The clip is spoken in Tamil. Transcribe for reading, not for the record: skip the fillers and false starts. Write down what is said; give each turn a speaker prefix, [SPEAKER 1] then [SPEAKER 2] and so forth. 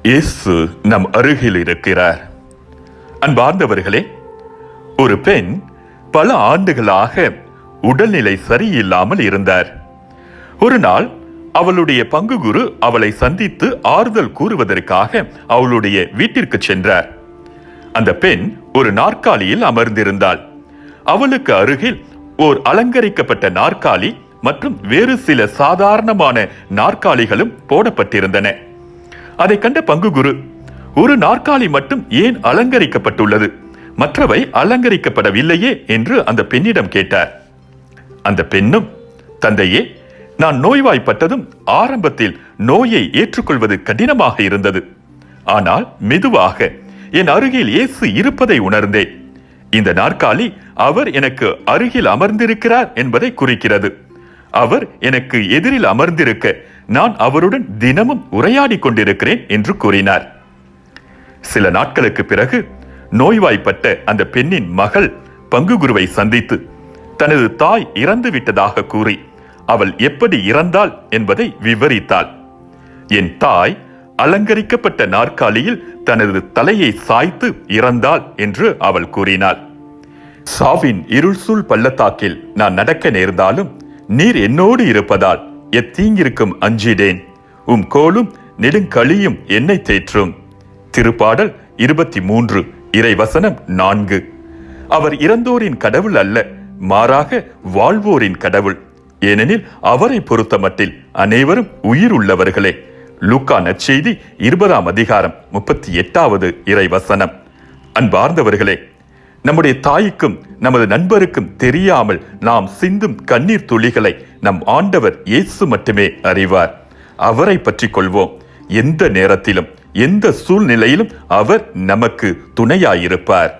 [SPEAKER 1] இயேசு நம் அருகில் இருக்கிறார். அன்பார்ந்தவர்களே, ஒரு பெண் பல ஆண்டுகளாக உடல்நிலை சரியில்லாமல் இருந்தார். ஒரு நாள் அவளுடைய பங்கு குரு அவளை சந்தித்து ஆறுதல் கூறுவதற்காக அவளுடைய வீட்டிற்கு சென்றார். அந்த பெண் ஒரு நாற்காலியில் அமர்ந்திருந்தாள். அவளுக்கு அருகில் ஓர் அலங்கரிக்கப்பட்ட நாற்காலி மற்றும் வேறு சில சாதாரணமான நாற்காலிகளும் போடப்பட்டிருந்தன. அதை கண்ட பங்கு குரு, ஒரு நாற்காலி மட்டும் ஏன் அலங்கரிக்கப்பட்டுள்ளது, மற்றவை அலங்கரிக்கப்படவில்லையே என்று அந்த பெண்ணிடம் கேட்டார். அந்த பெண்ணும், தந்தையே, நான் நோய்வாய்ப்பட்டதும் ஆரம்பத்தில் நோயை ஏற்றுக்கொள்வது கடினமாக இருந்தது. ஆனால் மெதுவாக என் அருகில் இயேசு இருப்பதை உணர்ந்தேன். இந்த நாற்காலி அவர் எனக்கு அருகில் அமர்ந்திருக்கிறார் என்பதை குறிக்கிறது. அவர் எனக்கு எதிரில் அமர்ந்திருக்க நான் அவருடன் தினமும் உரையாடி கொண்டிருக்கிறேன் என்று கூறினார். சில நாட்களுக்கு பிறகு நோய்வாய்ப்பட்ட அந்த பெண்ணின் மகள் பங்கு குருவை சந்தித்து தனது தாய் இறந்து விட்டதாக கூறி அவள் எப்படி இறந்தாள் என்பதை விவரித்தாள். என் தாய் அலங்கரிக்கப்பட்ட நாற்காலியில் தனது தலையை சாய்த்து இறந்தாள் என்று அவள் கூறினாள். சாவின் இருள் சூழ் பள்ளத்தாக்கில் நான் நடக்க நேர்ந்தாலும் நீர் என்னோடு இருப்பதால் எத்தீங்கிருக்கும் அஞ்சிடேன். உம் கோலும் நெடுங்களியும் என்னை தேற்றும். திருப்பாடல் 23 இறைவசனம் 4. அவர் இறந்தோரின் கடவுள் அல்ல, மாறாக வாழ்வோரின் கடவுள். ஏனெனில் அவரை பொறுத்தமட்டில் அனைவரும் உயிர் உள்ளவர்களே. லூக்கா நற்செய்தி 20ஆம் அதிகாரம் 38வது இறைவசனம். அன்பார்ந்தவர்களே, நம்முடைய தாய்க்கும் நமது நண்பருக்கும் தெரியாமல் நாம் சிந்தும் கண்ணீர் துளிகளை நம் ஆண்டவர் இயேசு மட்டுமே அறிவார். அவரை பற்றி கொள்வோம். எந்த நேரத்திலும் எந்த சூழ்நிலையிலும் அவர் நமக்கு துணையாயிருப்பார்.